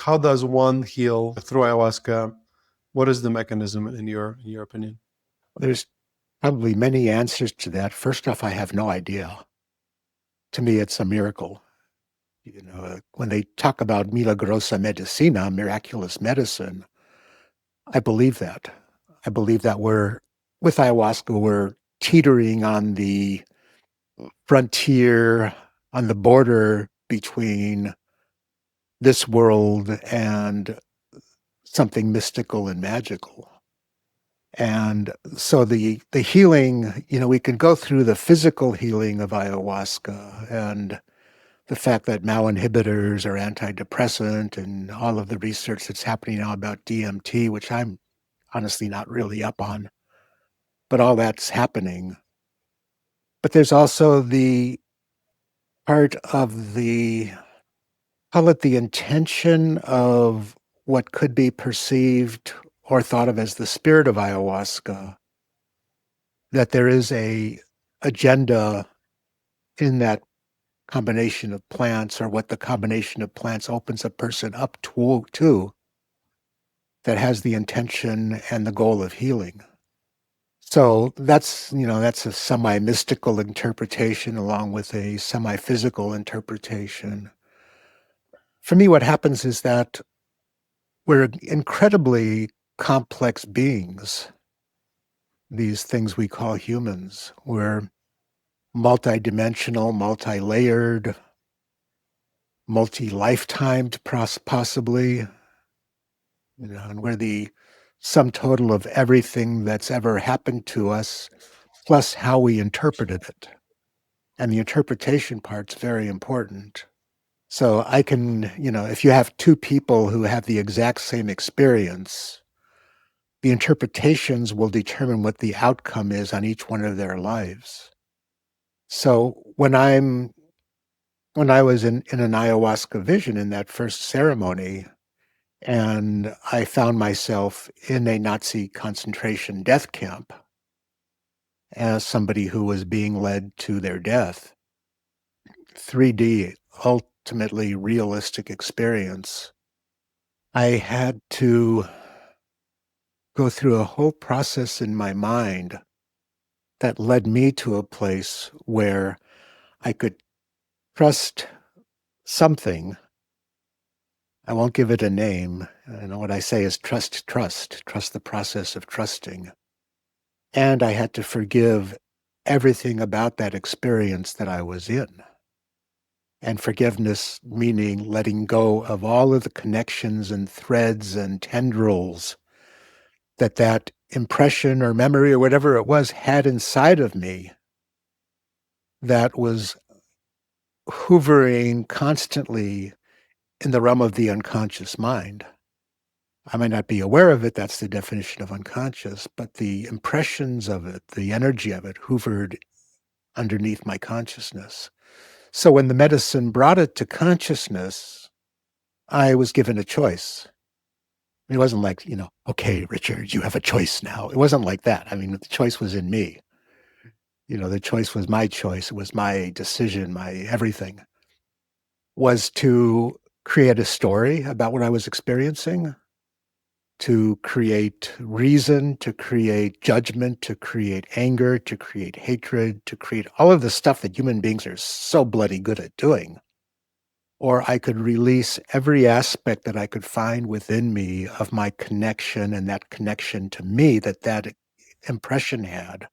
How does one heal through ayahuasca? What is the mechanism in your opinion? There's probably many answers to that. First off, I have no idea. To me, it's a miracle. When they talk about milagrosa medicina, miraculous medicine, I believe that. I believe that with ayahuasca, we're teetering on the frontier, on the border between this world and something mystical and magical. And so the healing, we can go through the physical healing of ayahuasca and the fact that MAO inhibitors are antidepressant and all of the research that's happening now about DMT, which I'm honestly not really up on, but all that's happening. But there's also the part of call it the intention of what could be perceived or thought of as the spirit of ayahuasca, that there is a agenda in that combination of plants, or what the combination of plants opens a person up to, that has the intention and the goal of healing. So that's a semi-mystical interpretation along with a semi-physical interpretation. For me, what happens is that we're incredibly complex beings, these things we call humans. We're multidimensional, multi-layered, multi-lifetimed, possibly, and we're the sum total of everything that's ever happened to us, plus how we interpreted it. And the interpretation part's very important. So I can, if you have two people who have the exact same experience, the interpretations will determine what the outcome is on each one of their lives. So when I was in an ayahuasca vision in that first ceremony, and I found myself in a Nazi concentration death camp as somebody who was being led to their death. 3D, ultimately realistic experience. I had to go through a whole process in my mind that led me to a place where I could trust something. I won't give it a name. What I say is trust the process of trusting. And I had to forgive everything about that experience that I was in. And forgiveness meaning letting go of all of the connections and threads and tendrils that impression or memory or whatever it was had inside of me, that was hovering constantly in the realm of the unconscious mind. I might not be aware of it, that's the definition of unconscious, but the impressions of it, the energy of it, hovered underneath my consciousness. So when the medicine brought it to consciousness, I was given a choice. It wasn't like, okay, Richard, you have a choice now. It wasn't like that. I mean, the choice was in me. The choice was my choice. It was my decision, my everything, was to create a story about what I was experiencing, to create reason, to create judgment, to create anger, to create hatred, to create all of the stuff that human beings are so bloody good at doing. Or I could release every aspect that I could find within me of my connection and that connection to me that impression had,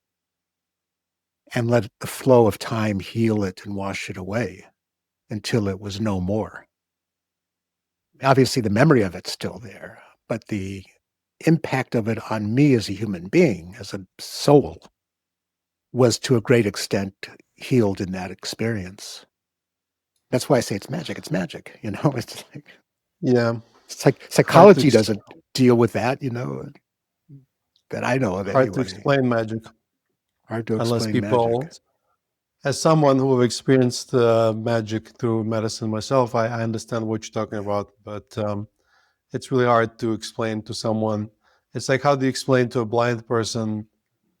and let the flow of time heal it and wash it away until it was no more. Obviously, the memory of it's still there, but the impact of it on me as a human being, as a soul, was to a great extent healed in that experience. That's why I say it's magic. It's magic, It's Yeah, like hard to psychology doesn't deal with that, that I know of hard to anyway. explain magic Hard to unless explain magic. people. As someone who have experienced magic through medicine myself, I understand what you're talking about, but it's really hard to explain to someone. It's like, how do you explain to a blind person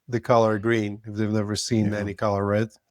the color green if they've never seen Yeah. any color red?